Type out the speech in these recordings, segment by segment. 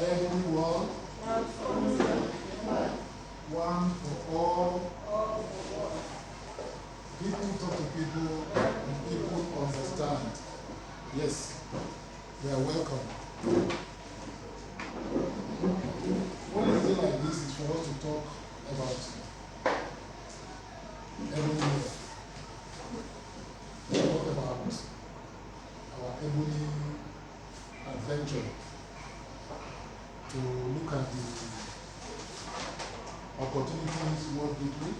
Everyone, one for all. People talk to people, and people understand. Yes, they are welcome. One thing like this is for us to talk about Ebony. Talk about our Ebony adventure. To look at the opportunities worth deeply,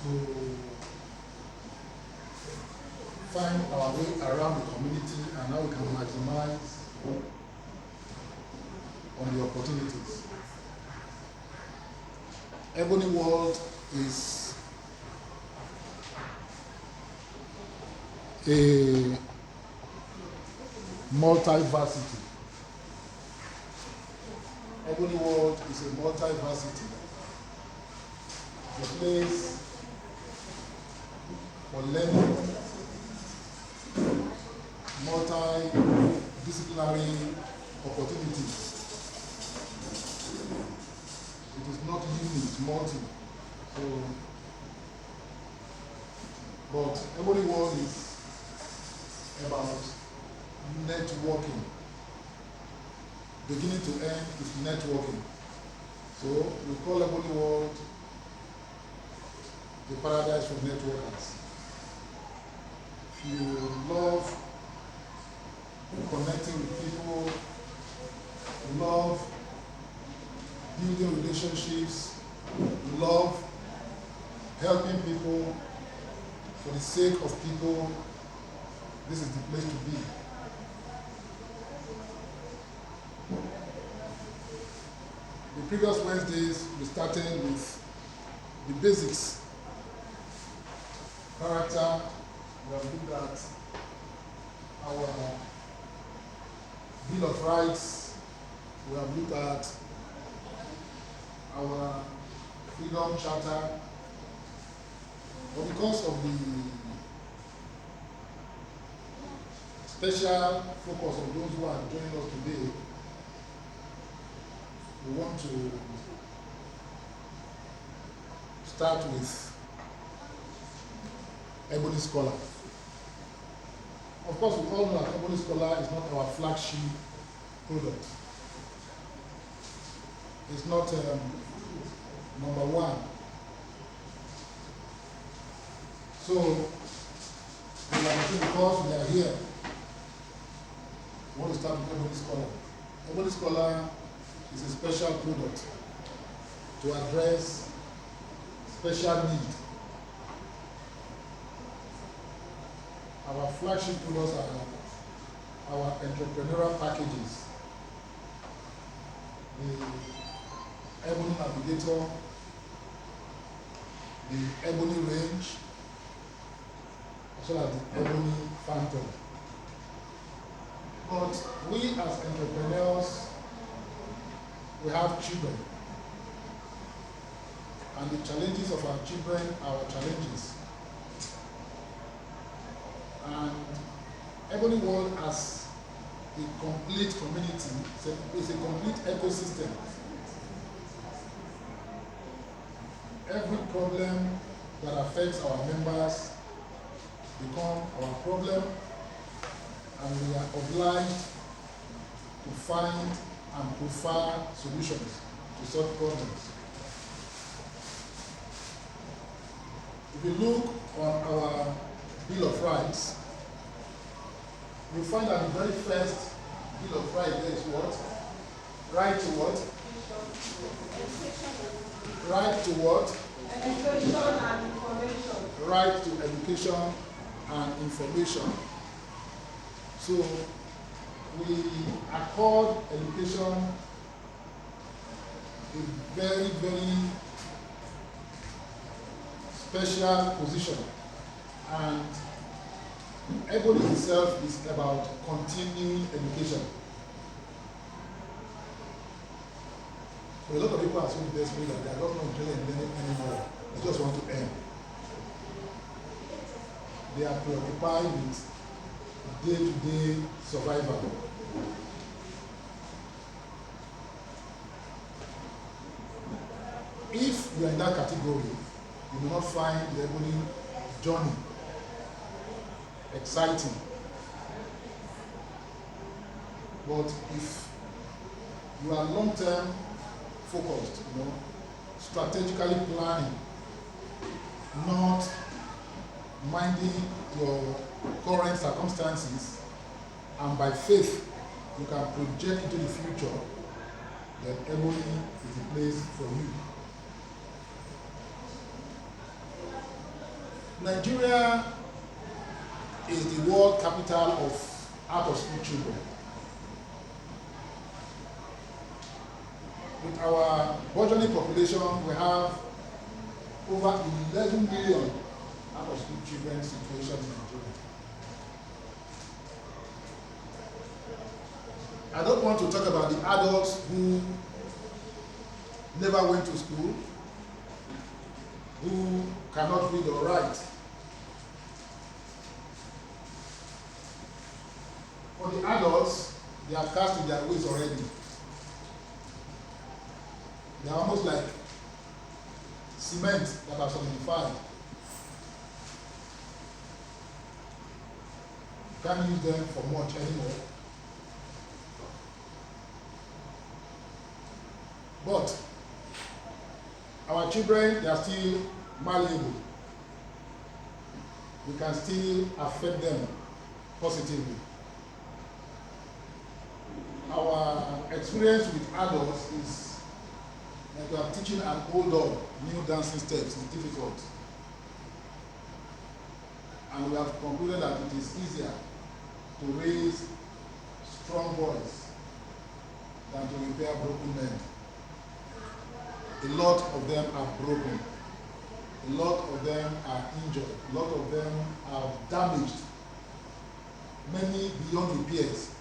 to find our way around the community and how we can maximize on the opportunities. Ebony World is a multiversity. Ebony World is a multiversity. The place for learning, multidisciplinary opportunities. It is not unique, it's multi. So, but Ebony World is about networking. Beginning to end is networking. So we call Ebony World the paradise for networkers. If you love connecting with people, love building relationships, love helping people for the sake of people, this is the place to be. The previous Wednesdays, we started with the basics. Character, we have looked at our Bill of Rights, we have looked at our Freedom Charter, but because of the special focus on those who are joining us today, we want to start with Ebony Scholar. Of course, we all know that Ebony Scholar is not our flagship product. It's not number one. So, because we are here, we want to start with Ebony Scholar. Ebony Scholar is a special product to address special need. Our flagship products are our entrepreneurial packages. The Ebony Navigator, the Ebony Range, as well as the Ebony Phantom. But we as entrepreneurs, we have children. And the challenges of our children are our challenges. And Ebony World as a complete community, it's a complete ecosystem. Every problem that affects our members become our problem, and we are obliged to find and prefer solutions to such problems. If you look on our Bill of Rights, you find that the very first Bill of Rights there is what? Right to what? Right to what? Education and information. Right to education and information. So we accord education a very, very special position, and Ebony itself is about continuing education. But a lot of people are so desperate that they are not interested in learning anymore. They just want to earn. They are preoccupied with day-to-day survival. you are in that category, you will not find the Ebony journey exciting. But if you are long-term focused, strategically planning, not minding your current circumstances, and by faith you can project into the future, then Ebony is the place for you. Nigeria is the world capital of out-of-school children. With our burgeoning population, we have over 11 million out-of-school children situation in Nigeria. I don't want to talk about the adults who never went to school, who cannot read or write. For the adults, they are cast in their ways already. They are almost like cement that are solidified. You can't use them for much anymore. But our children, they are still malleable. We can still affect them positively. Our experience with adults is like we are teaching an old dog new dancing steps. It's difficult. And we have concluded that it is easier to raise strong boys than to repair broken men. A lot of them are broken. A lot of them are injured. A lot of them are damaged. Many beyond repairs.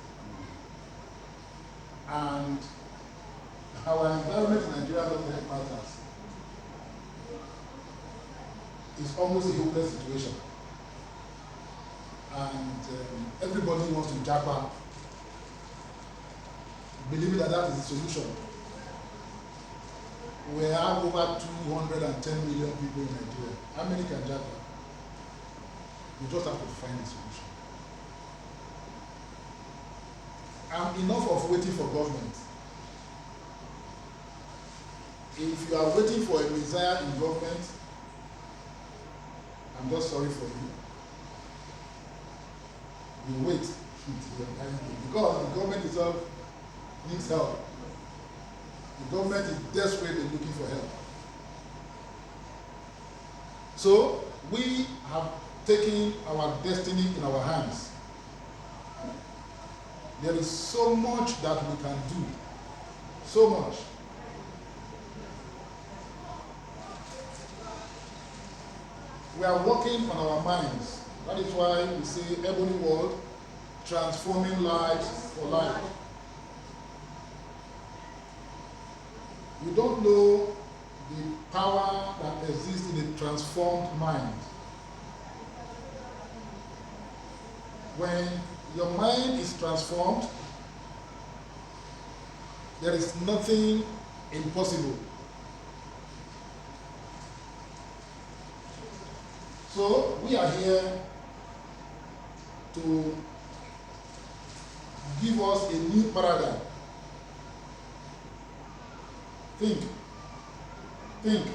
And our environment in Nigeria doesn't help matters. It's almost a hopeless situation. And everybody wants to jump up, believing that that is the solution. We have over 210 million people in Nigeria. How many can jump up? You just have to find a solution. And enough of waiting for government. If you are waiting for a Messiah in government, I'm just sorry for you. You wait because the government itself needs help. The government is desperately looking for help. So we have taken our destiny in our hands. There is so much that we can do. So much. We are working on our minds. That is why we say Ebony World, transforming lives for life. You don't know the power that exists in a transformed mind. When your mind is transformed, there is nothing impossible. So we are here to give us a new paradigm. Think, think,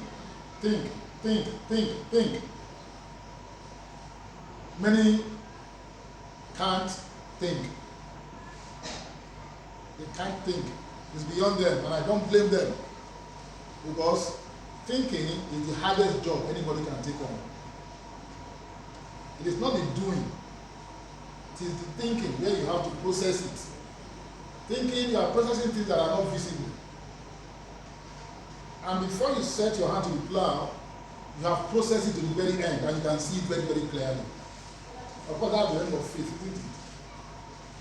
think, think, think, think. Many can't think. They can't think. It's beyond them, and I don't blame them. Because thinking is the hardest job anybody can take on. It is not the doing. It is the thinking where you have to process it. Thinking, you are processing things that are not visible. And before you set your hand to the plow, you have processed it to the very end, and you can see it very, very clearly. Of course, that's the end of faith, isn't it?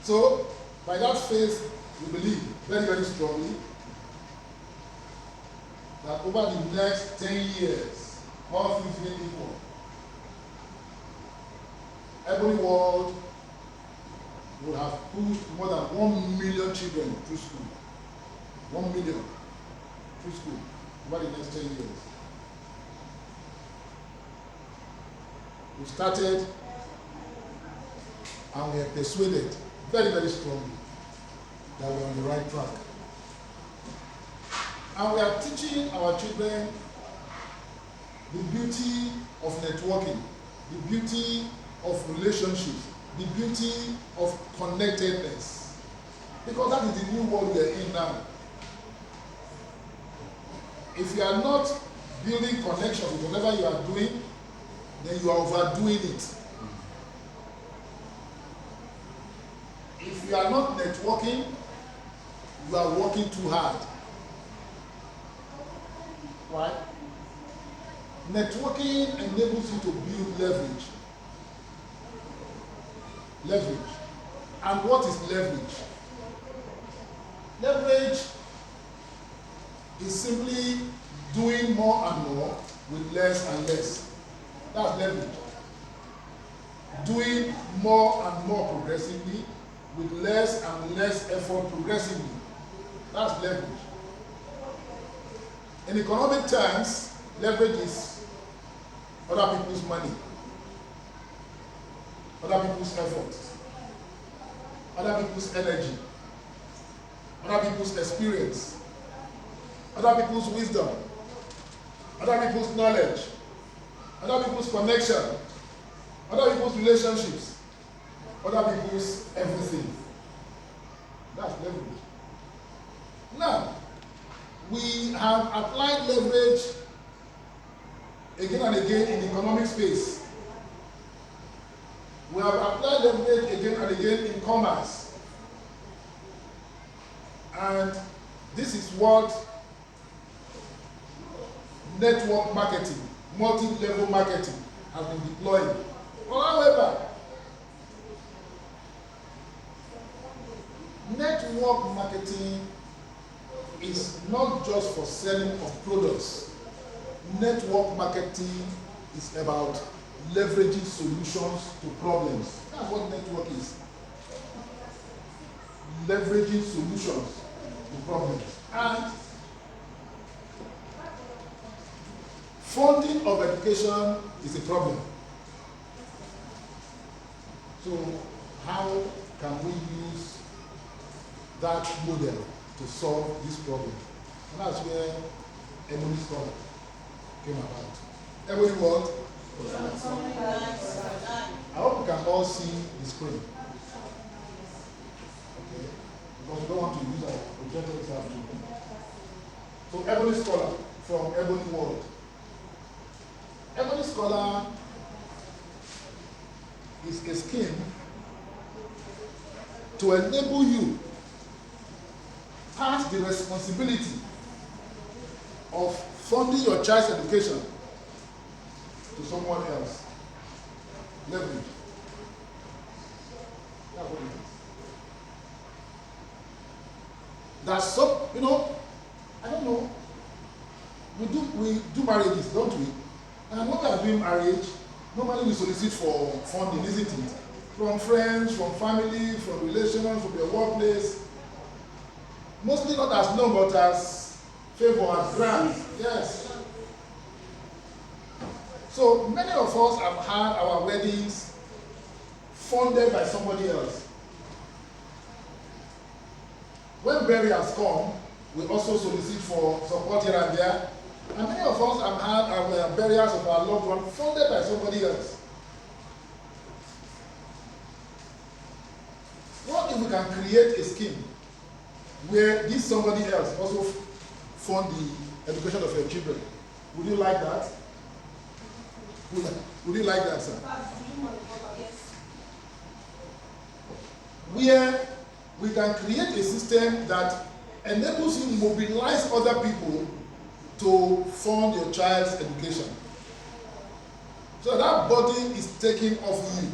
So, by that faith, we believe very, very strongly that over the next 10 years, all things being equal, Ebony World will have pushed more than 1 million children through school. 1 million through school over the next 10 years. We started and we are persuaded very, very strongly that we're on the right track. And we are teaching our children the beauty of networking, the beauty of relationships, the beauty of connectedness. Because that is the new world we are in now. If you are not building connections with whatever you are doing, then you are overdoing it. If you are not networking, you are working too hard. Right? Networking enables you to build leverage. Leverage. And what is leverage? Leverage is simply doing more and more with less and less. That's leverage. Doing more and more progressively with less and less effort progressively. That's leverage. In economic terms, leverage is other people's money, other people's effort, other people's energy, other people's experience, other people's wisdom, other people's knowledge, other people's connection, other people's relationships, other people's everything. That's leverage. Now, we have applied leverage again and again in the economic space. We have applied leverage again and again in commerce. And this is what network marketing, multi-level marketing has been deployed. However, network marketing is not just for selling of products. Network marketing is about leveraging solutions to problems. That's what network is. Leveraging solutions to problems. And funding of education is a problem. So how can we use that model to solve this problem? And that's where Ebony's problem came about. Ebony what? I hope you can all see the screen. Okay? Because we don't want to use our projector itself too. So Ebony Scholar from Ebony World. Ebony Scholar is a scheme to enable you pass the responsibility of funding your child's education to someone else. Leverage. That's what it is. That's so, I don't know. We do marriages, don't we? And when we are doing marriage, normally we solicit for funding, isn't it? From friends, from family, from relations, from your workplace. Mostly not as long, but as favor, as grants. Yes. So many of us have had our weddings funded by somebody else. When burials come, we also solicit for support here and there. And many of us have had our burials of our loved one funded by somebody else. What if we can create a scheme where this somebody else also fund the education of your children? Would you like that? Would you like that, sir? Where we can create a system that enables you to mobilize other people to fund your child's education. So that burden is taken off you.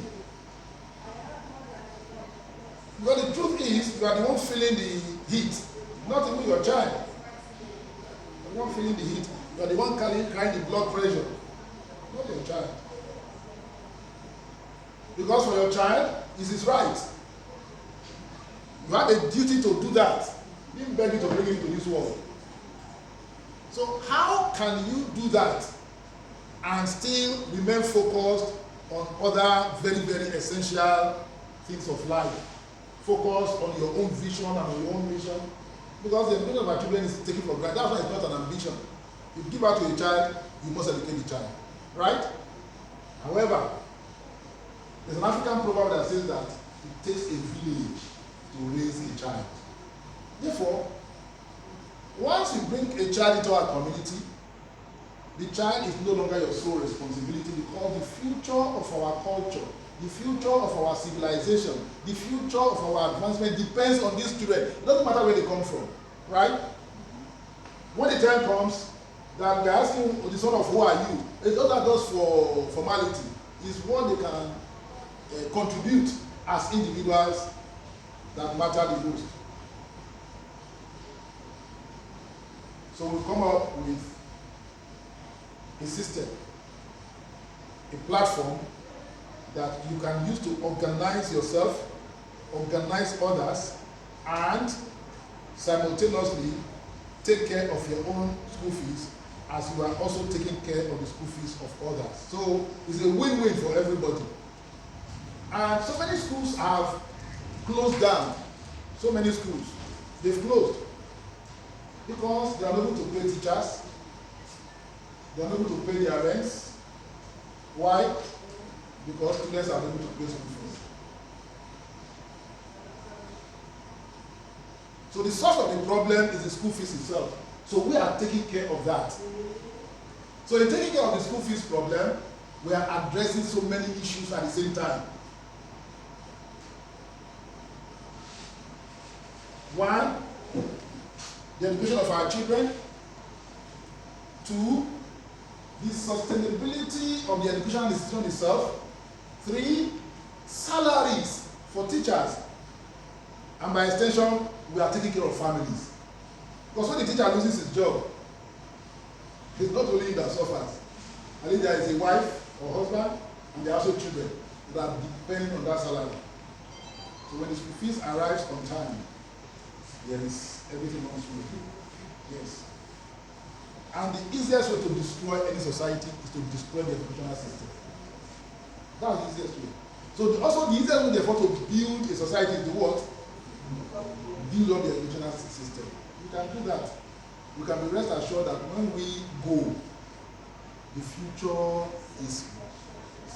But the truth is, you are the one feeling the heat, not even your child. You are the one feeling the heat. You are the one carrying the blood pressure, not your child. Because for your child, it is right. You have a duty to do that. He didn't beg you to bring him to this world. So how can you do that and still remain focused on other very, very essential things of life. Focus on your own vision and on your own mission. Because the education of our children is taken for granted. That's why it's not an ambition. If you give out to a child, you must educate the child. Right? However, there's an African proverb that says that it takes a village to raise a child. Therefore, once you bring a child into our community, the child is no longer your sole responsibility, because the future of our culture, the future of our civilization, the future of our advancement depends on these children. It doesn't matter where they come from, right? When the time comes that we're asking the son of who are you, it's not just for formality. It's what they can contribute as individuals that matter the most. So we come up with a system, a platform that you can use to organize yourself, organize others, and simultaneously take care of your own school fees as you are also taking care of the school fees of others. So it's a win-win for everybody. And so many schools have closed down. So many schools, they've closed because they are not able to pay teachers, they are not able to pay their rents. Why? Because students are able to pay school fees. So the source of the problem is the school fees itself. So we are taking care of that. So in taking care of the school fees problem, we are addressing so many issues at the same time. One, the education of our children. Two, the sustainability of the educational institution itself. Three, salaries for teachers. And by extension, we are taking care of families. Because when the teacher loses his job, it's not only him that suffers. I think there is a wife or husband, and there are also children that are depending on that salary. So when the school fees arrives on time, there is everything runs smoothly. Yes. And the easiest way to destroy any society is to destroy the educational system. That's the easiest way. So also the easiest way, therefore, to build a society is to what? Build up the educational system. You can do that. You can be rest assured that when we go, the future is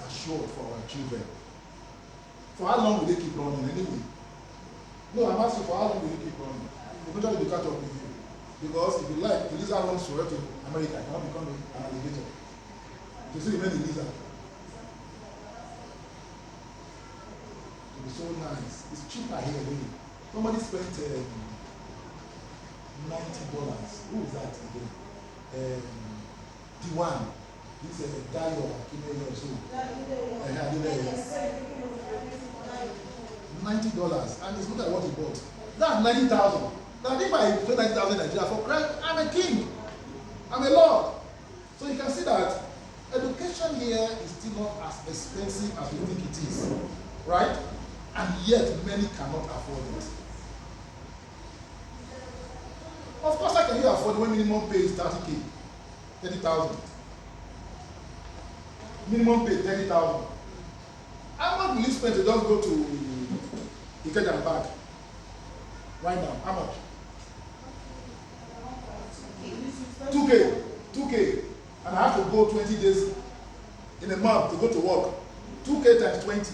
assured for our children. For how long will they keep running anyway? No, I'm asking, for how long will they keep running? Eventually they catch up with you. Because if you like, the lizard runs to America, it cannot become an alligator. You see, remain the lizard. It will be so nice. It's cheaper here, really. Somebody spent $90. Who is that again? D1. This is a guy or or so. $90. And it's not like what he bought. That's 90,000. Now if I pay 90,000 in Nigeria for Christ, I'm a king. I'm a lord. So you can see that education here is still not as expensive as we think it is. Right? And yet many cannot afford it. Of course, I can you afford when minimum pay is 30K, 30,000. Minimum pay 30,000. How much will you spend to just go to Ikeja and back? Right now, how much? 2K. And I have to go 20 days in a month to go to work. 2K times 20.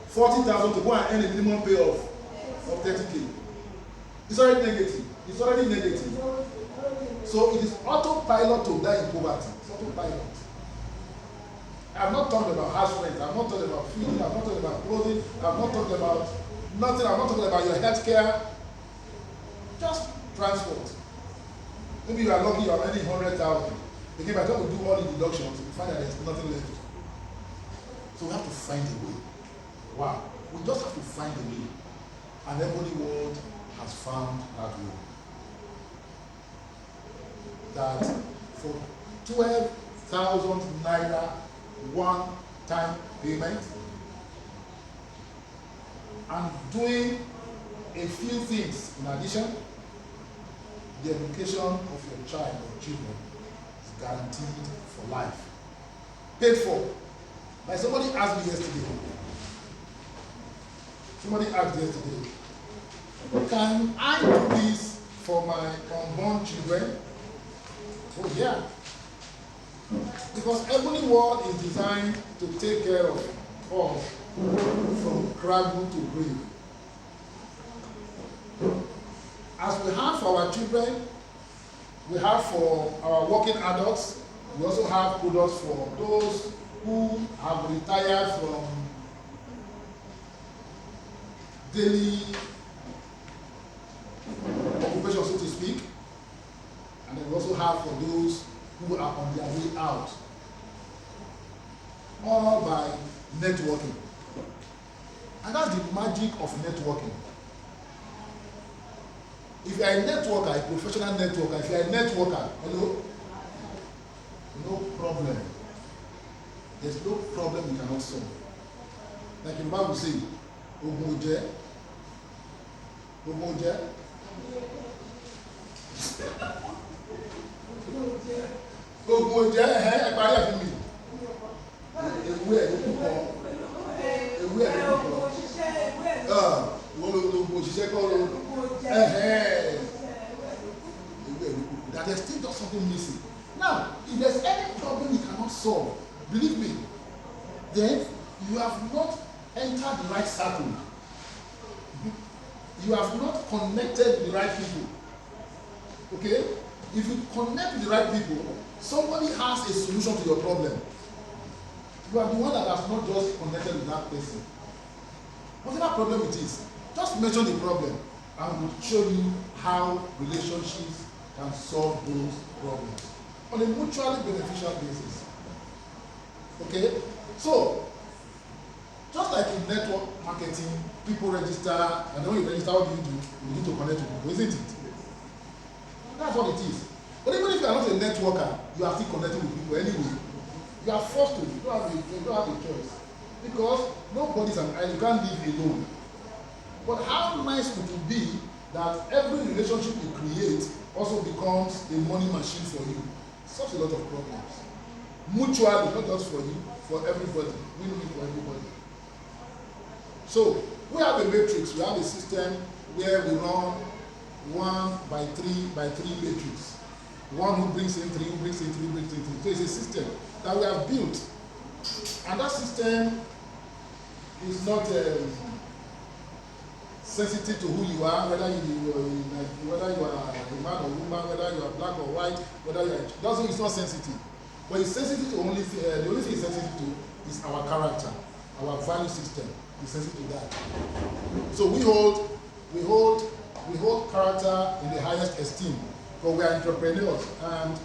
40,000 to go and earn a minimum pay of 30K. It's already negative. It's already negative. So it is autopilot to die in poverty. It's autopilot. I have not talked about house rent. I have not talked about feeding. I have not talked about clothing. I have not talked about nothing. I have not talked about your health care. Just transport. Maybe you are lucky you are earning 100,000. Again, by the time we do all the deductions, we find that there's nothing left. So we have to find a way. Wow. We just have to find a way. And everybody world has found that way. That for 12,000 naira one-time payment and doing a few things in addition, the education of your child or children is guaranteed for life. Paid for Like somebody asked me yesterday. Somebody asked yesterday, can I do this for my unborn children? Oh yeah. Because Ebony World is designed to take care of us from cradle to grave. As we have for our children, we have for our working adults, we also have products for those who have retired from daily occupation, so to speak. And then we also have for those who are on their way out. All by networking. And that's the magic of networking. If you are a networker, a professional networker, if you are a networker, hello? No problem. There's no problem you cannot solve. Like the Bible says, Ogunje. Ogunje. Ogunje, ẹ parí ẹ̀ fún mi. Ewu ẹ̀ ló kú kọ́. Ewu ẹ̀ ló kú kọ́. Wọ́n lo òṣìṣẹ́ kọ́ lo. That there's still just something missing. Now, if there's any problem you cannot solve, believe me, then you have not entered the right circle. You have not connected with the right people. Okay? If you connect with the right people, somebody has a solution to your problem. You are the one that has not just connected with that person. Whatever problem it is, just mention the problem and we'll show you how relationships can solve those problems on a mutually beneficial basis. Okay? So, just like in network marketing, people register, and when you register, what do? You need to connect with people, isn't it? That's what it is. But even if you are not a networker, you are still connecting with people anyway. You are forced to. You don't have a choice. Because nobody's an island. You can't live alone. But how nice would it be that every relationship you create also becomes a money machine for you? Solves a lot of problems. Mutually, not just for you, for everybody. Win-win for everybody. So, we have a matrix. We have a system where we run 1 by 3 matrix. One who brings in 3, who brings in 3, brings in 3. So it's a system that we have built. And that system is not sensitive to who you are, whether you are a man or woman, whether you are black or white, whether you are, it's not sensitive. But it's sensitive to the only thing it's sensitive to is our character, our value system is sensitive to that. So we hold character in the highest esteem, because we are entrepreneurs, and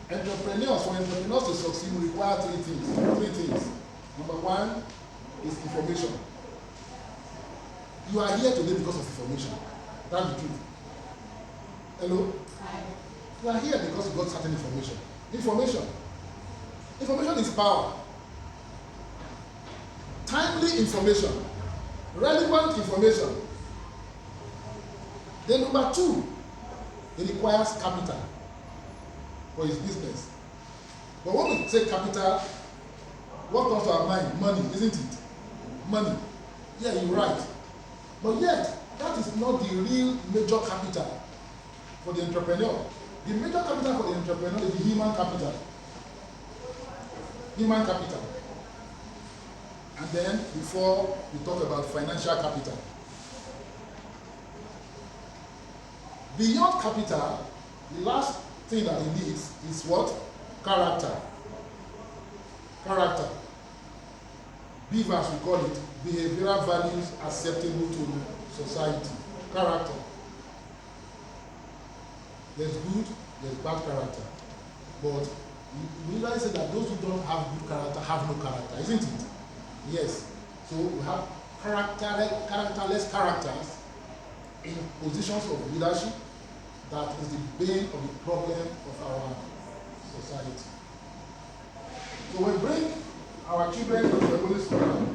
for entrepreneurs to succeed require three things. Number one is information. You are here today because of information. That's the truth. Hello? You are here because you got certain information. Information is power. Timely information. Relevant information. Then number two, it requires capital for his business. But when we say capital, what comes to our mind? Money, isn't it? Money. Yeah, you're right. But yet, that is not the real major capital for the entrepreneur. The major capital for the entrepreneur is the human capital. Human capital. And then, before we talk about financial capital. Beyond capital, the last thing that he needs is what? Character. Character. BVAS, we call it, behavioral values acceptable to society. Character. There's good, there's bad character. But we realize that those who don't have good character have no character, isn't it? Yes. So we have characterless characters in positions of leadership. That is the bane of the problem of our society. So we bring our children to the Holy Spirit.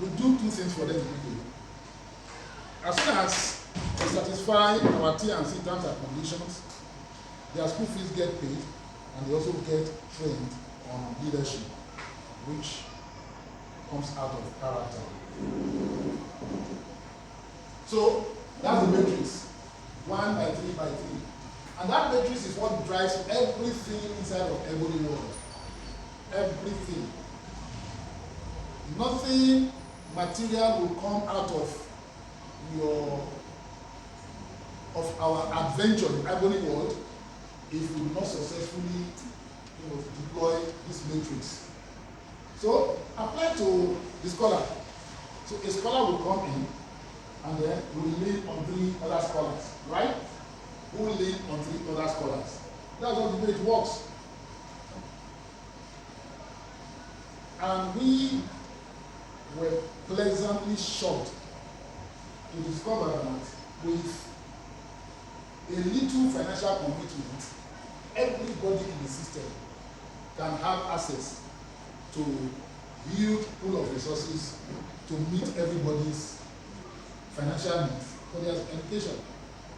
We do two things for them every day. As soon as we satisfy our T&C terms and conditions, their school fees get paid, and they also get trained on leadership. which comes out of character. So that's the matrix, 1 by 3 by 3. And that matrix is what drives everything inside of Ebony world. Everything. Nothing material will come out of our adventure in Ebony world if we do not successfully deploy this matrix. So apply to the scholar. So a scholar will come in and then we will lean on 3 other scholars, right? Who will lean on 3 other scholars. That's not the way it works. And we were pleasantly shocked to discover that with a little financial commitment, everybody in the system can have access to build pool of resources to meet everybody's financial needs for their education.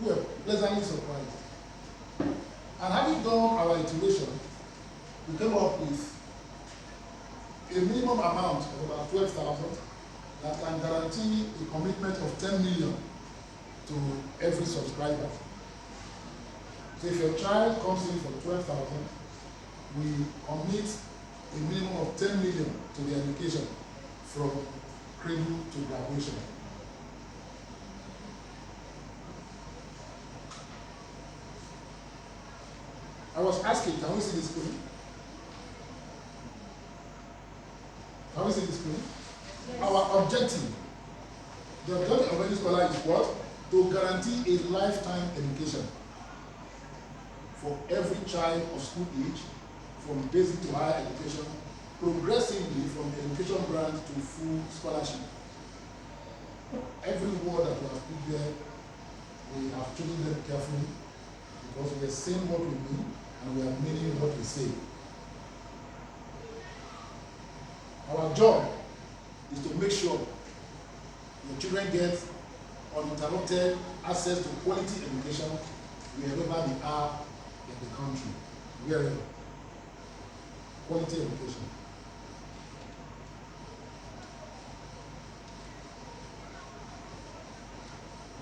We were pleasantly surprised. And having done our iteration, we came up with a minimum amount of about 12,000 that can guarantee a commitment of 10 million to every subscriber. So if your child comes in for 12,000, we commit a minimum of 10 million to the education from cradle to graduation. I was asking, can we see the screen? Can we see the screen? Yes. Our objective, the objective of any scholar is what? To guarantee a lifetime education for every child of school age, from basic to higher education, progressively from the education grant to full scholarship. Every word that we have put there, we have chosen them carefully because we are saying what we mean and we are meaning what we say. Our job is to make sure your children get uninterrupted access to quality education wherever they are in the country. Wherever. Quality education.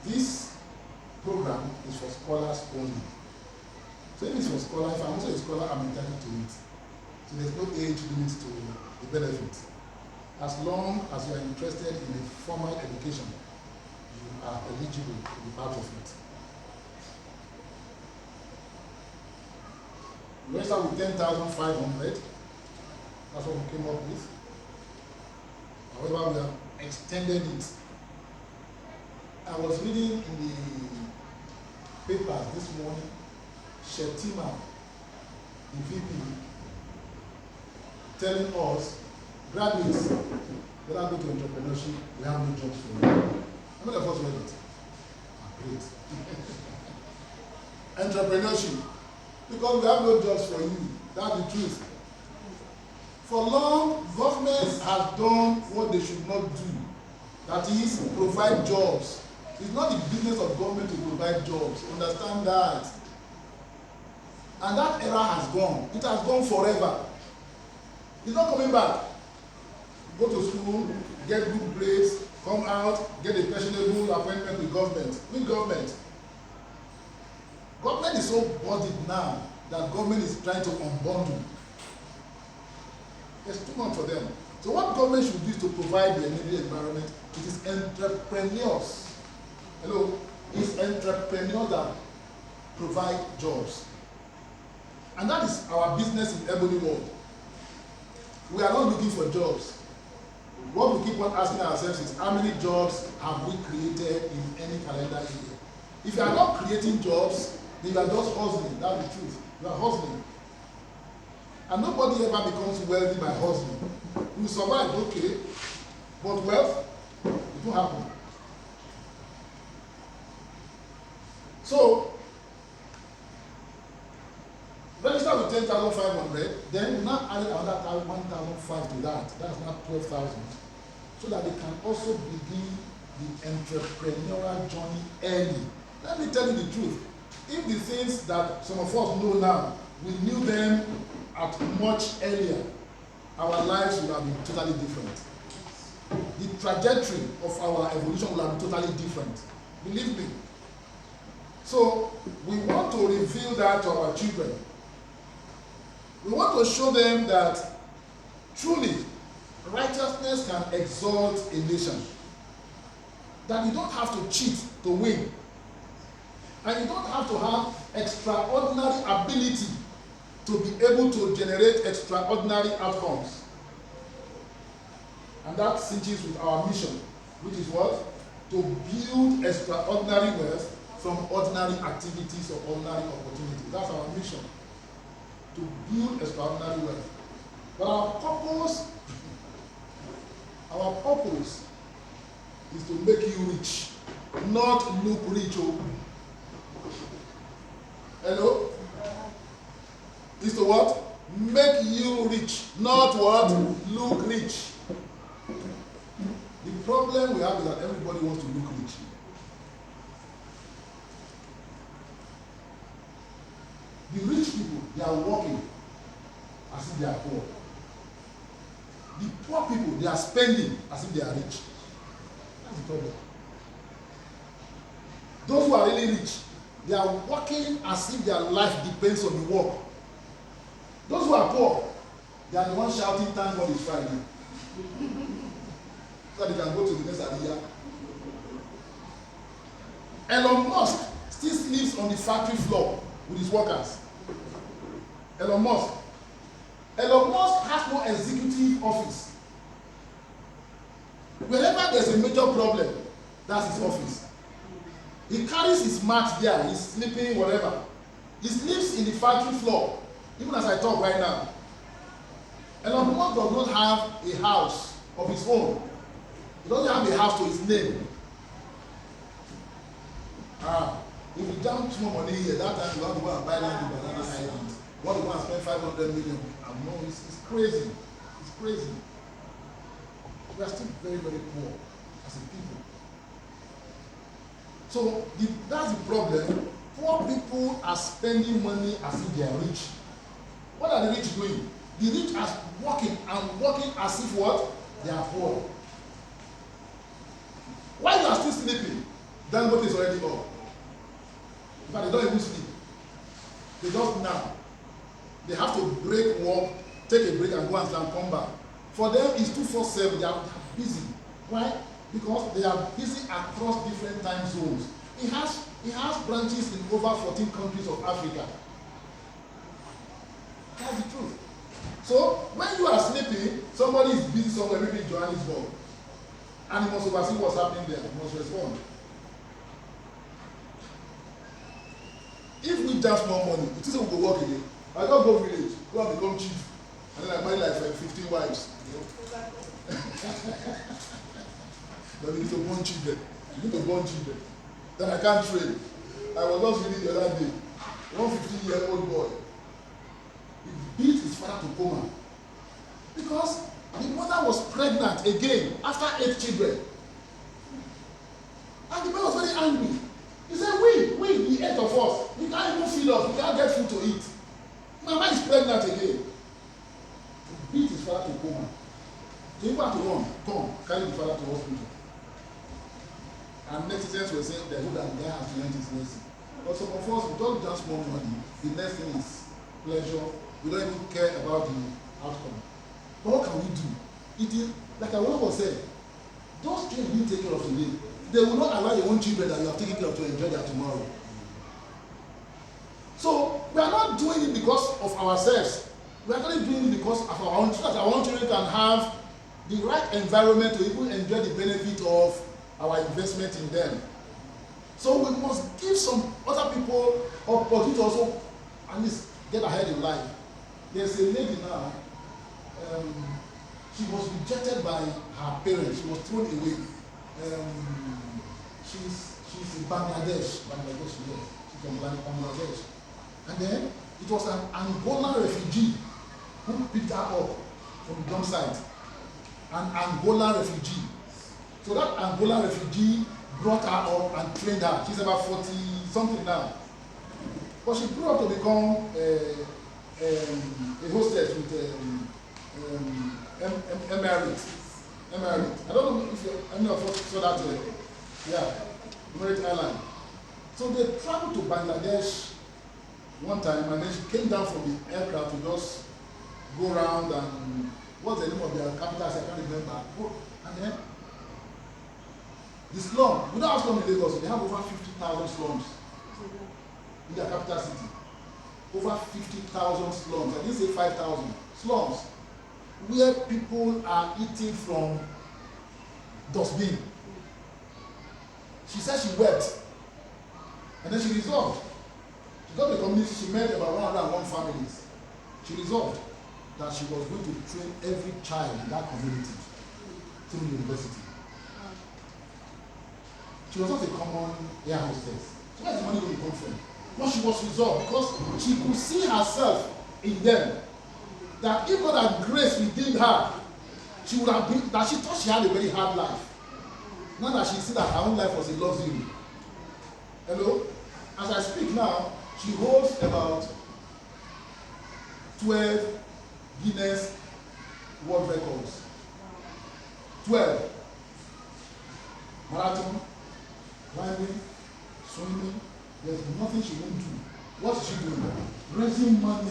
This program is for scholars only. So if it's for scholars, if I'm also a scholar, I'm entitled to it. So there's no age limit to the benefit. As long as you are interested in a formal education, you are eligible to be part of it. We register with 10,500. That's what we came up with. However, we have extended it. I was reading in the papers this morning, Shetima, the VP, telling us, graduates, when I go to entrepreneurship, we have no jobs for you. How many of us read it? Great. Entrepreneurship, because we have no jobs for you. That's the truth. For long, governments have done what they should not do. That is, provide jobs. It's not the business of government to provide jobs. Understand that. And that era has gone. It has gone forever. It's not coming back. Go to school, get good grades, come out, get a questionable appointment with government. With government. Government is so burdened now that government is trying to unbundle. There's too much for them. So what government should do is to provide the immediate environment. It is entrepreneurs. Hello? It's entrepreneurs that provide jobs. And that is our business in Ebony world. We are not looking for jobs. What we keep on asking ourselves is how many jobs have we created in any calendar year? If you are not creating jobs, then you are just hustling. That's the truth. You are hustling. And nobody ever becomes wealthy by hustling. You survive, okay, but wealth, it won't happen. So, register with 10,500, then we now add another 1,500 to that. That's not 12,000. So that they can also begin the entrepreneurial journey early. Let me tell you the truth. If the things that some of us know now, we knew them at much earlier, our lives would have been totally different. The trajectory of our evolution will have been totally different. Believe me. So, we want to reveal that to our children. We want to show them that truly righteousness can exalt a nation. That you don't have to cheat to win. And you don't have to have extraordinary ability to be able to generate extraordinary outcomes. And that cinches with our mission, which is what? To build extraordinary wealth from ordinary activities or ordinary opportunities. That's our mission. To build extraordinary wealth. But our purpose is to make you rich, not look rich. Hello? Is to what? Make you rich, not what? Look rich. The problem we have is that everybody wants to look rich. The rich people, they are working as if they are poor. The poor people, they are spending as if they are rich. That's the problem. Those who are really rich, they are working as if their life depends on the work. Those who are poor, they are the ones shouting, "Thank God it's Friday." So that they can go to the next area. Elon Musk still sleeps on the factory floor with his workers. Elon Musk has no executive office. Whenever there's a major problem, that's his office. He carries his mat there, he's sleeping, whatever. He sleeps in the factory floor, even as I talk right now. Elon Musk does not have a house of his own. He doesn't have a house to his name. If you jump small money here, that time you have to go and buy land in Banana Island. What you want to spend 500 million? No, it's crazy. It's crazy. We are still very, very poor as a people. So that's the problem. Poor people are spending money as if they are rich. What are the rich doing? The rich are working and working as if what? They are poor. While you are still sleeping, Dangote is already up. In fact, they don't even sleep. They just now. They have to break work, take a break and go and come back. For them, it's 24/7. They are busy. Why? Because they are busy across different time zones. He has branches in over 14 countries of Africa. That's the truth. So when you are sleeping, somebody is busy somewhere, maybe in Johannesburg, and he must oversee what's happening there. He must respond. If we just more money, it is we go work again. I don't go village, go and become chief, and then I marry like 15 wives. But you need to born children. You need to born children. Then I can't train. I was just reading the other day. 150-year-old boy. He beat his father to coma. Because the mother was pregnant again after 8 children. And the boy was very angry. He said, we, the 8 of us, we can't even feed us, we can't get food to eat. Mama is pregnant again. He beat his father to coma. So he had to run, come, carry the father to hospital. And netizens were saying, they hope that the guy has learned his lesson. But some of us, we don't just want money. The next thing is pleasure. We don't even care about the outcome. But what can we do? It is, like I was said, those children you take care of today, they will not allow your own children that you have taken care of to enjoy their tomorrow. So, we are not doing it because of ourselves. We are actually doing it because of our own children. Our own children can have the right environment to even enjoy the benefit of our investment in them. So we must give some other people opportunity to also at least get ahead in life. There's a lady now, she was rejected by her parents, she was thrown away. She's in Bangladesh, yes, she's from Bangladesh. And then it was an Angolan refugee who picked her up from the dump site. An Angolan refugee. So that Angolan refugee brought her up and trained her. She's about 40 something now. But she grew up to become a hostess with Emirate. I don't know if any of us saw that. Yeah, Emirate Airline. So they traveled to Bangladesh one time, and then she came down from the aircraft to just go around and what's the name of their capital? I can't remember. And then the slum. We don't have slum in Lagos. They have over 50,000 slums in their capital city. Over 50,000 slums. I didn't say 5,000 slums, where people are eating from dustbin. She said she wept, and then she resolved. She got the community. She met about 101 families. She resolved that she was going to train every child in that community through university. She was not a common air hostess. So where is the money going to come from? But she was resolved because she could see herself in them. That if God had grace within her, she would have been, that she thought she had a very hard life. Now that she see that her own life was a luxury. Hello? As I speak now, she holds about 12 Guinness World Records. 12. Marathon, climbing, swimming. There's nothing she won't do. What is she doing? Raising money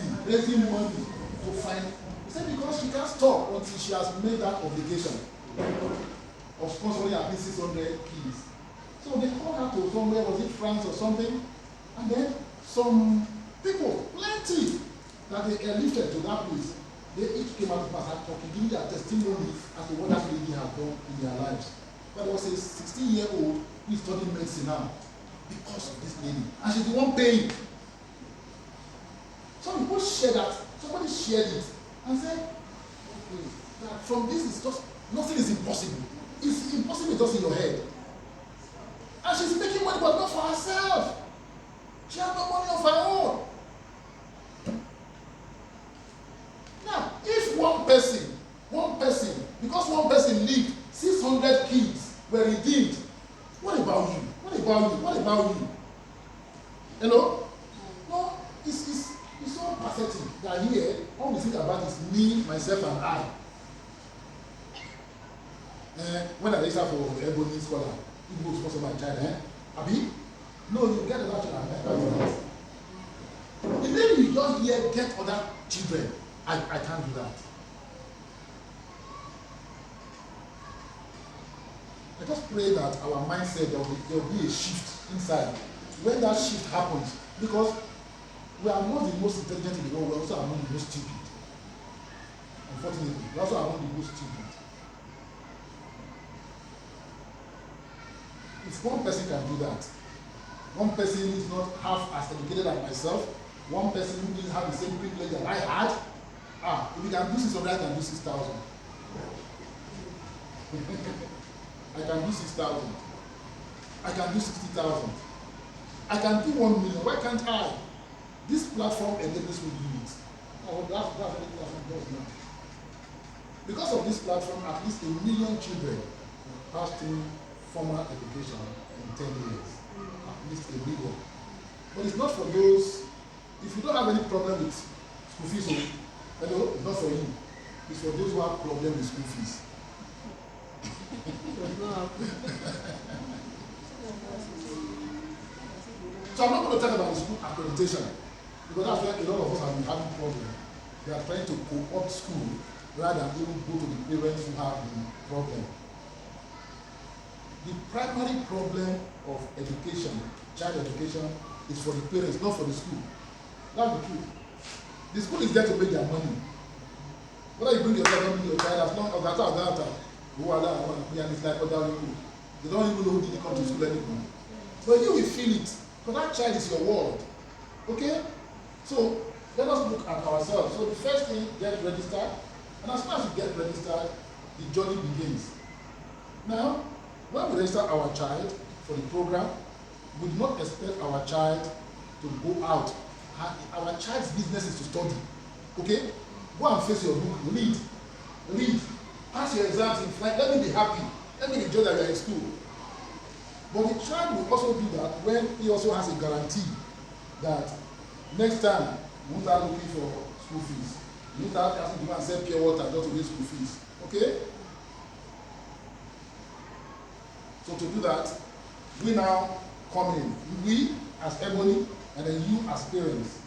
to find. He said because she can't stop until she has made that obligation of sponsoring at least 600 kids. So they called her to somewhere, was it France or something? And then some people, plenty, that they airlifted to that place, they each came out and talking, giving their testimony as to what that lady has done in their lives. But there was a 16-year-old who is studying medicine now because of this lady. And she's the one paying. Some people share that. Somebody shared it and said, okay, that from this is just, nothing is impossible. It's impossible just in your head. And she's making money, but not for herself. She has no money of her own. Now, if one person, because one person lived, 600 kids were redeemed, what about you? What about you? Hello? No, it's so pathetic that here, all we think about is me, myself, and I. When I register for Ebony scholar, you go sponsor my child, Abi? No, you get another child. If then you just here get other children, I can't do that. I just pray that our mindset, there will be a shift inside. When that shift happens, because we are not the most intelligent in the world, we are also among the most stupid. Unfortunately, we are also among the most stupid. If one person can do that, one person is not half as educated as myself, one person who didn't have the same privilege that I had, if you can do 600, I can do 6,000. I can do 6,000. I can do 60,000. I can do 1 million. Why can't I? This platform enables me to do it. That's what it does now. Because of this platform, at least 1 million children pass through formal education in 10 years. At least 1 million. But it's not for those, if you don't have any problem with school fees, hello, it's not for you. It's for those who have problem with school fees. So I'm not going to talk about the school accreditation, because that's where a lot of us have been having problems. They are trying to co-opt school rather than even go to the parents who have the problem. The primary problem of education, child education, is for the parents, not for the school. That's the truth. The school is there to make their money. Whether you bring your child or bring your child, as long as that's and it's like other people. They don't even know who didn't come to school anymore. But you will feel it, because that child is your world. Okay? So let us look at ourselves. So the first thing, get registered. And as soon as you get registered, the journey begins. Now, when we register our child for the program, we do not expect our child to go out. Our child's business is to study. Okay? Go and face your book. Read. Pass your exams in flight. Let me be happy. Let me enjoy that you are in school. But the child will also do that when he also has a guarantee that next time we won't start looking for school fees. You need to have to go and sell pure water just to raise school fees. Okay? So to do that, we now come in. We as Ebony and then you as parents,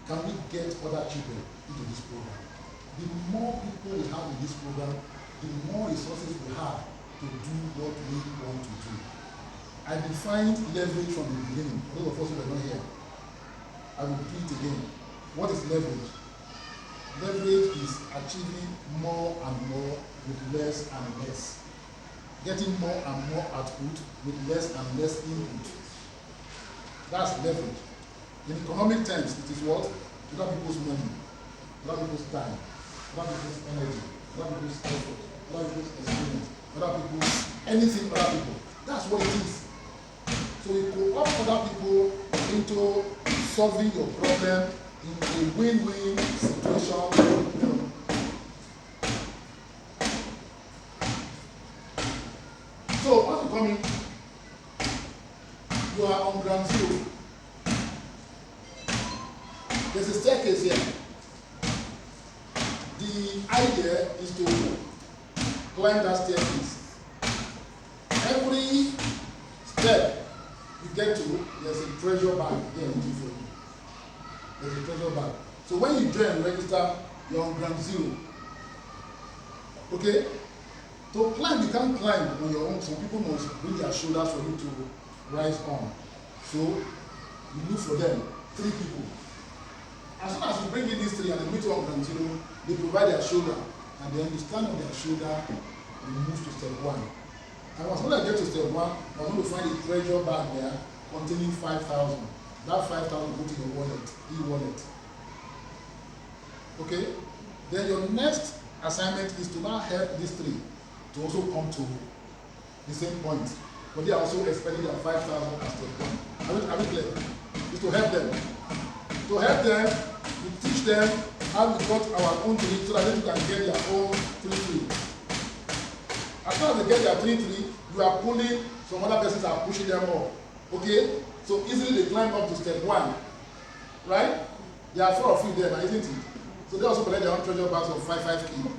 can we get other children into this program? The more people we have in this program, the more resources we have to do what we want to do. I defined leverage from the beginning. For those of us who were not here, I will do it again. What is leverage? Leverage is achieving more and more with less and less. Getting more and more output with less and less input. That's leverage. In economic terms, it is what? Other people's money, other people's time, other people's energy, other people's effort, other people's experience, other people's anything, other people. That's what it is. So you co-opt other people into solving your problem in a win-win situation. So once you come in, you are on ground zero. There's a staircase here. The idea is to climb that staircase. Every step you get to, there's a treasure bag there waiting for you. There's a treasure bag. So when you join and register, you're on ground zero. Okay? To climb, you can't climb on your own. Some people must bring their shoulders for you to rise on. So you look for them, 3 people. As soon as you bring in these 3 and they meet you on ground zero, they provide their shoulder, and then you stand on their shoulder and move to step 1. And as soon as I get to step 1, I'm going to find a treasure bag there containing 5,000. That 5,000 go to your wallet, e-wallet. Okay? Then your next assignment is to now help these 3 to also come to the same point. But they are also expecting their 5,000 as step 1. Are we clear? It's to help them. To help them, we teach them how we got our own 3 so that they can get their own 3. As soon as they get their 3, you are pulling, some other persons are pushing them up. Okay? So easily they climb up to step 1. Right? There are 4 of you there, isn't it? So they also collect their own treasure bags of 5K.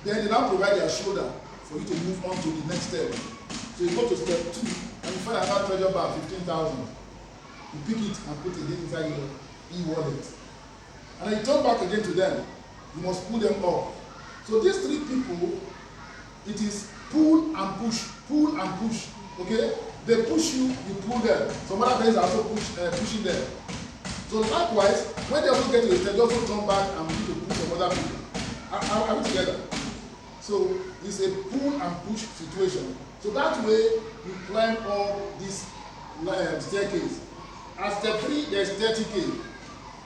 Then they now provide their shoulder for you to move on to the next step. So you go to step 2 and you find another treasure bag, 15,000. You pick it and put it inside your e-wallet. And then you turn back again to them. You must pull them up. So these 3 people, it is pull and push, pull and push. Okay? They push you, you pull them. Some other guys are also pushing them. So likewise, when they also get to the step, they also turn back and begin to push some other people. Are we together? So it's a pull and push situation. So that way you climb up this staircase. At step 3, there's 30K.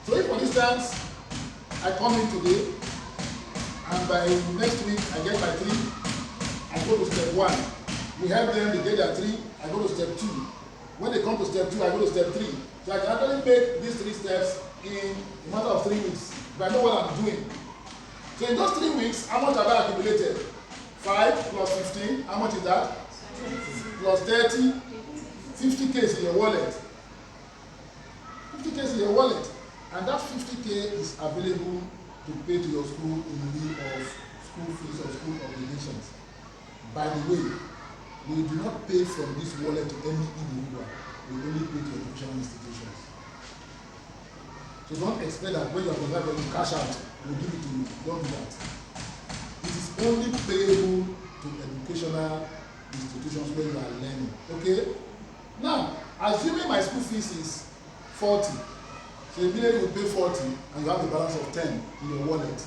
So if for instance, I come in today, and by next week I get my 3, I go to step 1. We help them, they get their 3, I go to step 2. When they come to step 2, I go to step 3. So I can actually make these 3 steps in a matter of 3 weeks, if I know what I'm doing. So in those 3 weeks, how much have I accumulated? 5 plus 15, how much is that? Plus 30, 50K is in your wallet. 50K is in your wallet. And that 50K is available to pay to your school in lieu of school fees or school obligations. By the way, we do not pay from this wallet to any individual. We only pay to educational institutions. So don't expect that when you are provided when you cash out, we'll give it to you. Don't do that. It is only payable to educational institutions where you are learning. Okay? Now, assuming my school fees is 40, so immediately you pay 40 and you have a balance of 10 in your wallet.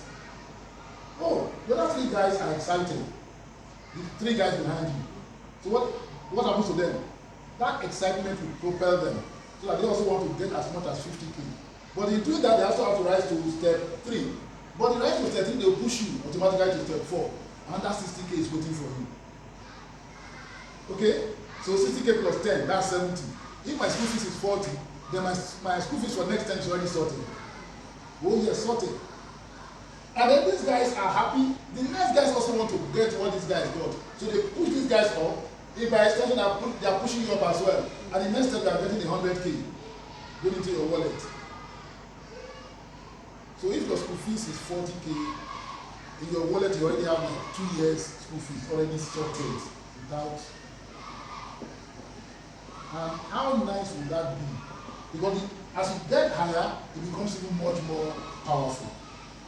Oh, the other 3 guys are excited. The 3 guys behind you. So what happens to them? That excitement will propel them so that they also want to get as much as 50K. But in doing that, they also have to rise to step 3. But the rise to step 3, they will push you automatically to step 4. And that 60K is waiting for you. Okay? So 60K plus 10, that's 70. If my school fees is 40, then my school fees for next time is already sorted. Oh yes, sorted. And then these guys are happy. The next guys also want to get what these guys got. So they push these guys up. If by extension they are pushing you up as well. And the next step they are getting the 100K going into your wallet. So if your school fees is 40K, in your wallet you already have like 2 years school fees already sorted without. And how nice would that be? Because as you get higher, it becomes even much more powerful.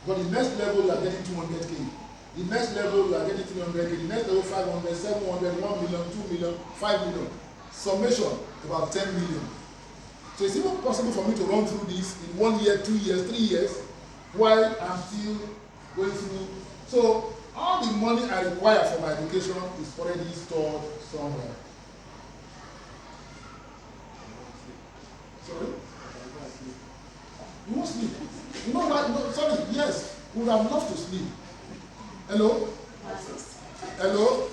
But the next level you are getting 200K. The next level you are getting 300K. The next level 500, 700, 1 million, 2 million, 5 million. Summation about 10 million. So it's even possible for me to run through this in 1 year, 2 years, 3 years, while I'm still going through. So all the money I require for my education is already stored somewhere. Sorry? You won't sleep. You know what? No, sorry, yes. We would have loved to sleep. Hello? Hello?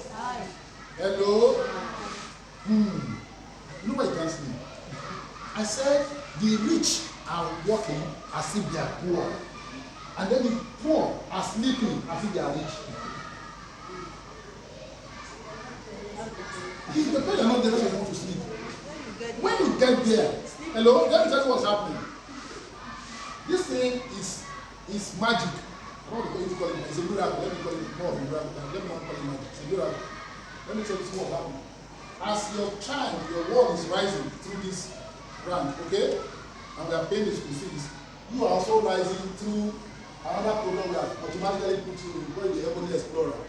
Hello? You know why you can't sleep? I said the rich are working as if they are poor. And then the poor are sleeping as if they are rich. If the people are not there, they want to sleep. When you get there, hello, let me tell you what's happening. This thing is magic. I don't know what you call it. It's a miracle. Let me call it more of a miracle. Let me not call it magic. It's a miracle. Let me tell you what's happening. As your child, your world is rising through this rank, okay? And we are paying the school fees. You are also rising through another program we have automatically put you in, called the Ebony Explorer.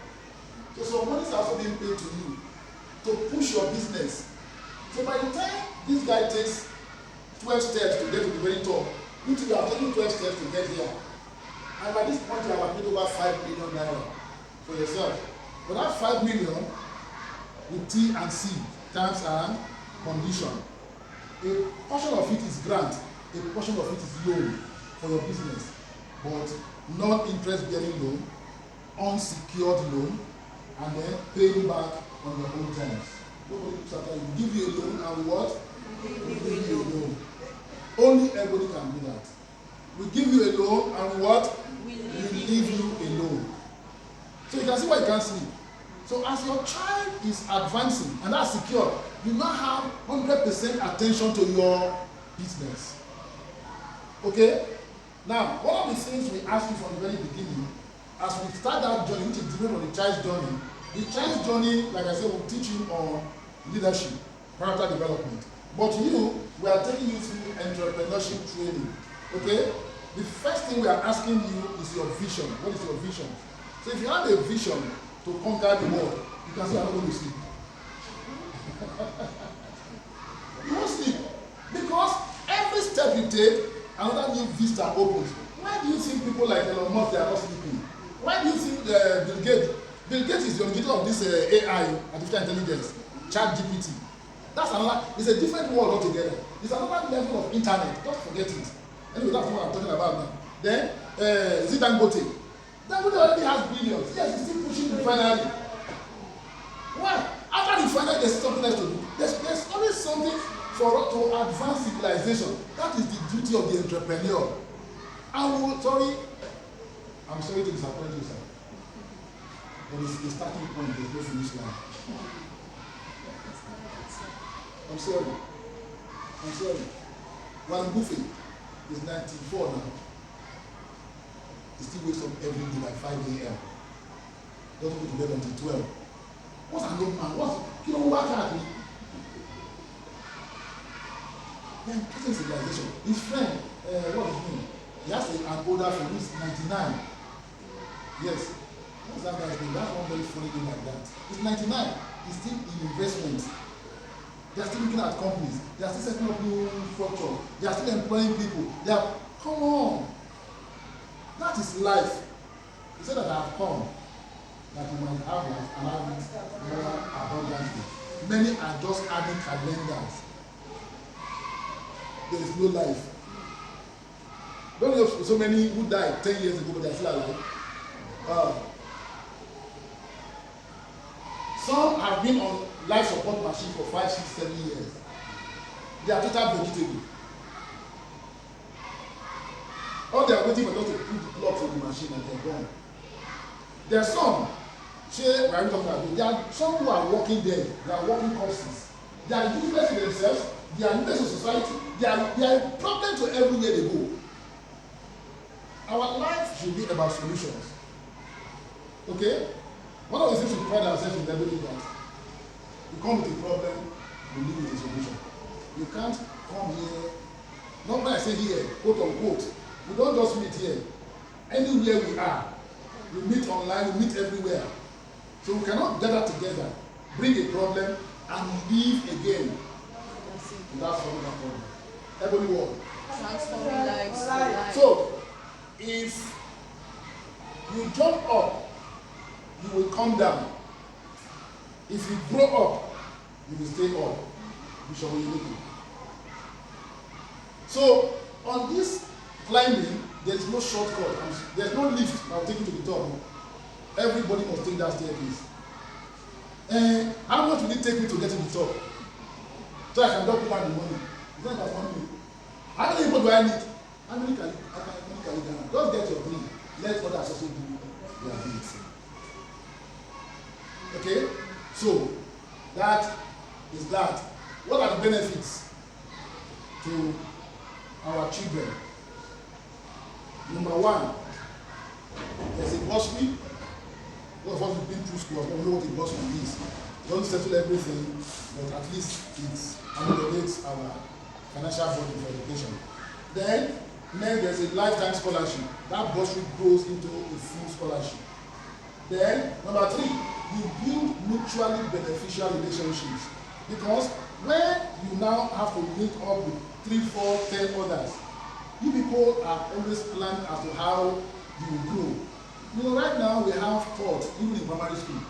So some money is also being paid to you to push your business. So by the time this guy takes 12 steps to get to the very top, you two are taking 12 steps to get here. And by this point you have made over 5 million naira for yourself. But that 5 million with T and C, terms and condition. A portion of it is grant, a portion of it is loan for your business, but non-interest bearing loan, unsecured loan, and then paying back on your own terms. Nobody looks after you. Give you a loan and what? We give you a loan. Only everybody can do that. We give you a loan and what? We leave you alone. So you can see why you can't sleep. So as your child is advancing, and that's secure, you now have 100% attention to your business. Okay? Now, one of the things we ask you from the very beginning, as we start that journey, which is different from the child's journey, like I said, will teach you on leadership, character development. But we are taking you through entrepreneurship training. Okay? The first thing we are asking you is your vision. What is your vision? So if you have a vision to conquer the world, you can say, I'm not going to sleep. You won't sleep. Because every step you take, another new vista opens. Why do you think people like Elon Musk, they are not sleeping? Why do you think Bill Gates? Bill Gates is the originator of this AI, artificial intelligence, ChatGPT. That's another, it's a different world altogether. It's another level of internet. Don't forget it. Anyway, that's what I'm talking about now. Then, is it Dangote? Dangote already has billions. Yes, he's still pushing the refinery. Why? After the refinery, there's something else to do. There's always something for us to advance civilization. That is the duty of the entrepreneur. I'm sorry to disappoint you, sir. But it's the starting point, there's no finish line. I'm sorry. Warren Buffett is 94 now. He still wakes up every day by 5 a.m. Doesn't go to bed until 12. What's an old man? You know what at me? Then present civilization. His friend, what is his name? He has an older friend who's 99. Yes. What's that guy's name? That's one very funny thing like that. He's 99. He's still in investments. They are still looking at companies. They are still setting up new structure. They are still employing people. Come on. That is life. He said that I have come, that you might have life and have it more abundantly. Many are just adding calendars. There is no life. Don't you have so many who died 10 years ago but they are still alive? Some have been on life support machine for 5, 6, 7 years. They are total vegetable. All they are waiting for them to put the plugs in the machine and they're gone. There are some, there are some who are working there, they are working corpses. They are useless to themselves, they are useless to society, they are a problem to everywhere they go. our life should be about solutions. Okay? One of the things we pride ourselves in Ebony is that you come with a problem, you live with a solution. You can't come here, not when I say here, quote unquote. We don't just meet here. Anywhere we are, we meet online, we meet everywhere. So we cannot gather together, bring a problem, and leave again without solving that problem. Ebony what? Transforming lives to life. So, if you jump up, you will come down. If you grow up, you will stay up. You shall be looking. So, on this climbing, there is no shortcut. There is no lift that will take you to the top. Everybody must take that staircase. And how much will it take me to get to the top? So I can drop down the money. It's not about money. How many people do I need? How many can I carry down? Just get your dream. Let others also do their things. Okay? So, that is that. What are the benefits to our children? Number one, there's a bursary. All of us have been through school, we know what a bursary is. We don't settle everything, but at least it ameliorates our financial burden for education. Then there's a lifetime scholarship. That bursary grows into a full scholarship. Then, number three, you build mutually beneficial relationships. Because when you now have to link up with 3, 4, 10 others, you people are always planning as to how you will grow. You know, right now we have courts, even in primary school.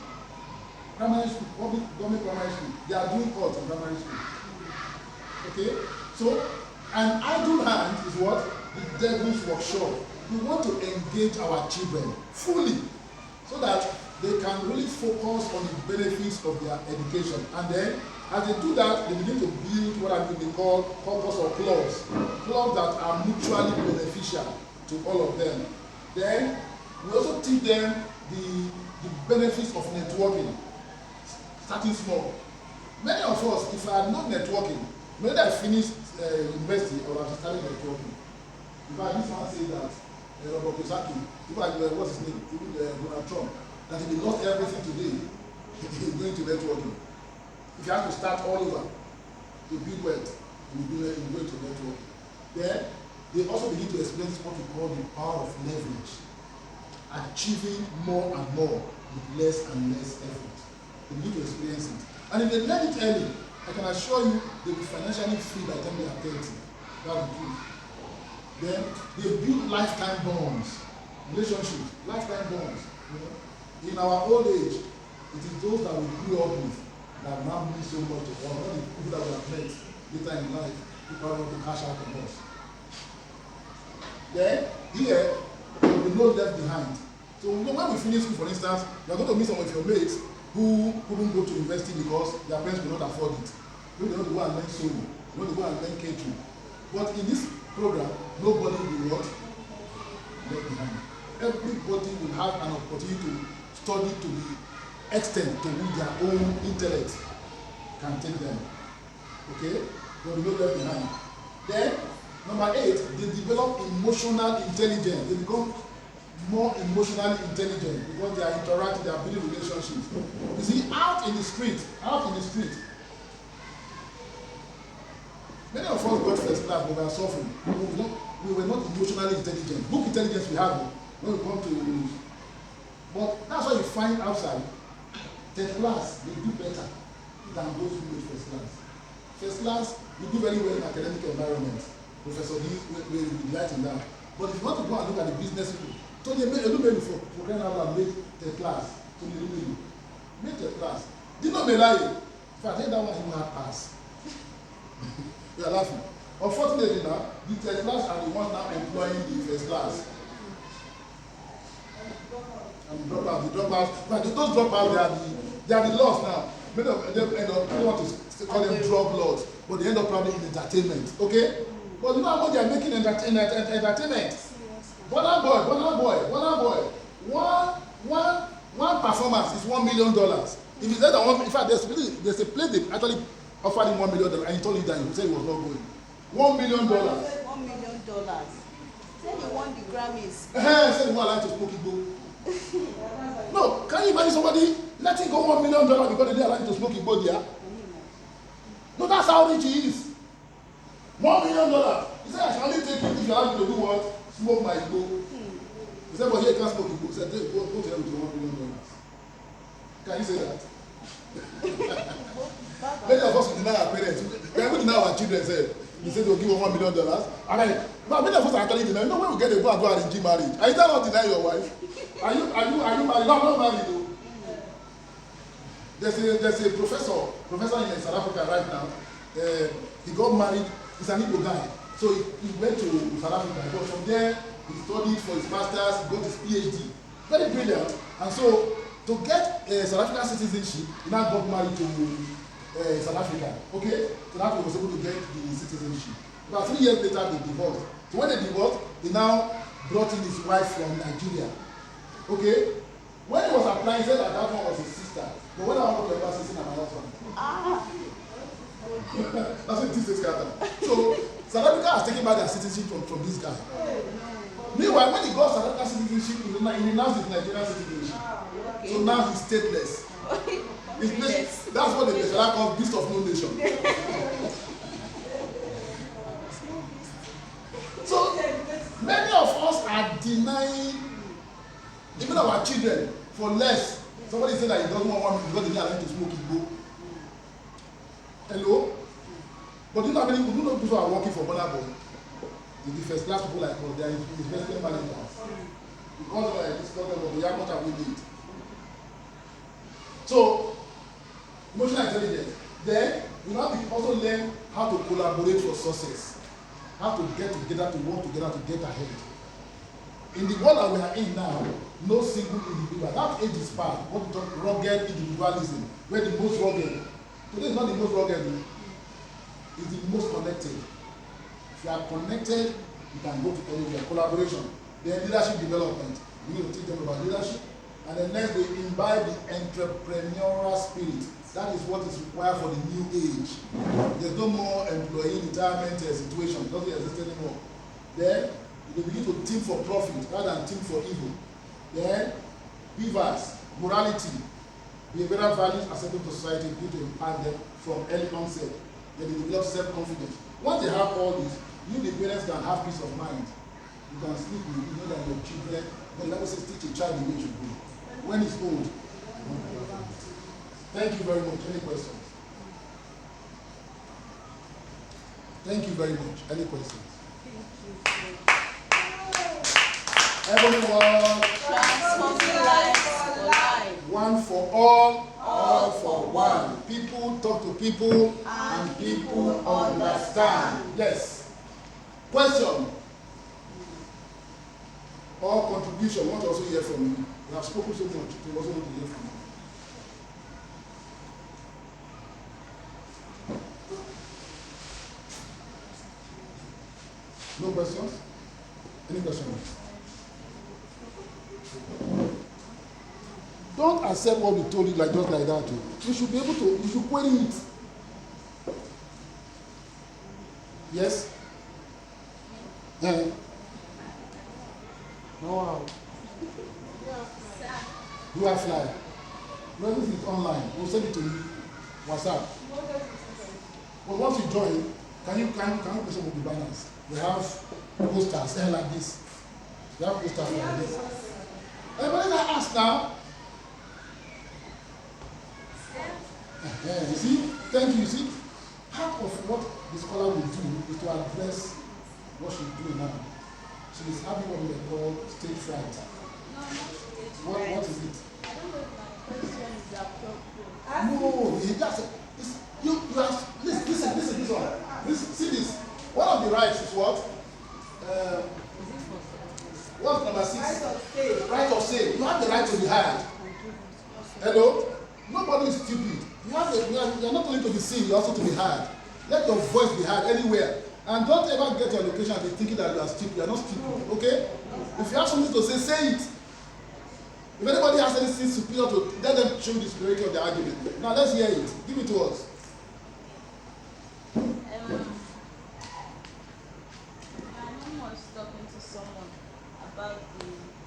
Primary school, public government primary school, they are doing courts in primary school. Okay? So, an idle hand is what? The devil's workshop. We want to engage our children fully so that they can really focus on the benefits of their education. And then, as they do that, they begin to build what I mean they call corpus or clubs. Clubs that are mutually beneficial to all of them. Then, we also teach them the benefits of networking, starting small. Many of us, if I am not networking, when I finished university or I started networking, in fact, this man said that Robert Kiyosaki, people like what's his name, even Donald Trump, that if he lost everything today, he's going to networking. If you have to start all over to build wealth, you're going to networking. Then they also begin to experience what we call the power of leverage. Achieving more and more with less and less effort. They need to experience it. And if they learn it early, I can assure you they'll be financially free by the time they are 30. That's the truth. Then they build lifetime bonds, relationships, lifetime bonds. You know? In our old age, it is those that we grew up with that now mean so much to us, not the people that we have met later in life, people want to cash out on us. Then, here, there will be no left behind. So when we finish school, for instance, you are going to meet some of your mates who couldn't go to university because their parents could not afford it. You don't go and learn sewing, you don't go and learn catering. But in this program, nobody will what? Left behind. Everybody will have an opportunity to study to the extent to which their own intellect can take them. Okay? There will be no left behind. Then, number 8, they develop emotional intelligence. They become more emotionally intelligent because they are interacting, they are building relationships. You see, out in the street, many of us got first class, but we are suffering. We were not emotionally intelligent. Book intelligence we have when we come to, but that's why you find outside, third class, they do better than those who made first class. First class, we do very well in academic environment. Professor D will delight in that. But if you want to go and look at the business people, so they made a little for crying out loud, make third class. So they make third class. Did not lie. If I take that one, he will have passed. You are laughing. Unfortunately now, the third class are the ones now employing the first class. And the dropouts, but those dropouts, they are the lost now. Many of them end up, I don't want to call them drug lords, but they end up probably in entertainment. Okay? But you know how much they are making entertainment? One performance is $1 million. If it's less than one, in fact, there's a place they actually offered him $1 million, and he told you that he said he was not going. $1 million. $1 million. Said he won the Grammys. Said he won't allow to smoke Igbo. No, can you imagine somebody letting go $1 million because they didn't allow him to smoke Igbo there? No, that's how rich he is. $1 million. He said, I shall only take it if you allow me to do what? Smoke my Igbo. He said, but here you can't smoke Igbo. He said, go to him with $1 million. Can you say that? Many of us will deny our parents. We are going to deny our children. Say, we say they'll give us $1 million. And then, but many of us are actually denying. You know, when we get a go and arrange marriage, are you not denying your wife? Are you married? No, I'm not married though. There's a professor in South Africa right now. He got married. He's an Igbo guy. So he went to South Africa. But from there, he studied for his master's, got his PhD. Very brilliant. And so, to get South African citizenship, he now got married to South Africa. Okay? So that he was able to get the citizenship. About 3 years later, they divorced. So when they divorced, he now brought in his wife from Nigeria. Okay? When he was applying, he said that one was his sister. But when I want to ever see my husband. That's what this is scatter. So South Africa has taken back their citizenship from this guy. Meanwhile, when he got South African citizenship, he renounced his Nigerian citizenship. So now he's stateless. That's what the Nigerian calls beast of no nation. So many of us are denying even our children for less. Somebody said that he doesn't want one because they didn't allow him to smoke Igbo. Hello? But do you know how many people who are working for Bonabo? The first class people like us, they are investment managers. Because this problem, we are not have we need. So, emotional intelligence. Then, we have to also learn how to collaborate for success. How to get together, to work together, to get ahead. In the world that we are in now, no single individual. That age is past. What we talk rugged individualism, where the most rugged. Today is not the most rugged. It's the most connected. If you are connected, you can go to anywhere. Collaboration. Then leadership development. You need to teach them about leadership. And then next, they imbibe the entrepreneurial spirit. That is what is required for the new age. There's no more employee retirement situation. It doesn't exist anymore. Then, they begin to think for profit rather than think for evil. Then, beavers, morality, behavioral values acceptable to society begin to impact them from early onset. Then they develop self-confidence. Once they have all this, you the parents can have peace of mind. You can sleep with, you know that your children, but let us teach a child the way to go. When it's old, thank you very much. Any questions? Thank you very much. Any questions? Everyone, Transforming lives for life. one for all for one. People talk to people, and people understand. Yes. Question or contribution. Want to also hear from you. We have spoken so much. We also want to hear from you. No questions? Any questions? Don't accept what we told you like just like that. You should be able to, you should query it. Yes? Oh, wow. Do I fly? No, everything is online. We'll send it to you. WhatsApp. But once you join, can you put some of the banners? We have posters like this. We have posters like this. Everybody that asks now. You see? Thank you. You see? Part of what the scholar will do is to address what she's doing now. She is having what we call stage fright. What is it? I don't know if my question is appropriate. No, it just you have listen this one. See this. One of the rights is what? What's number 6? Right of say. You have the right to be heard. Hello? Nobody is stupid. You are not only to be seen, you also to be heard. Let your voice be heard anywhere. And don't ever get your location and be thinking that you are stupid. You are not stupid. Okay? If you have something to say it. If anybody has anything superior to, let them show the superiority of the argument. Now let's hear it. Give it to us. My mom was talking to someone about the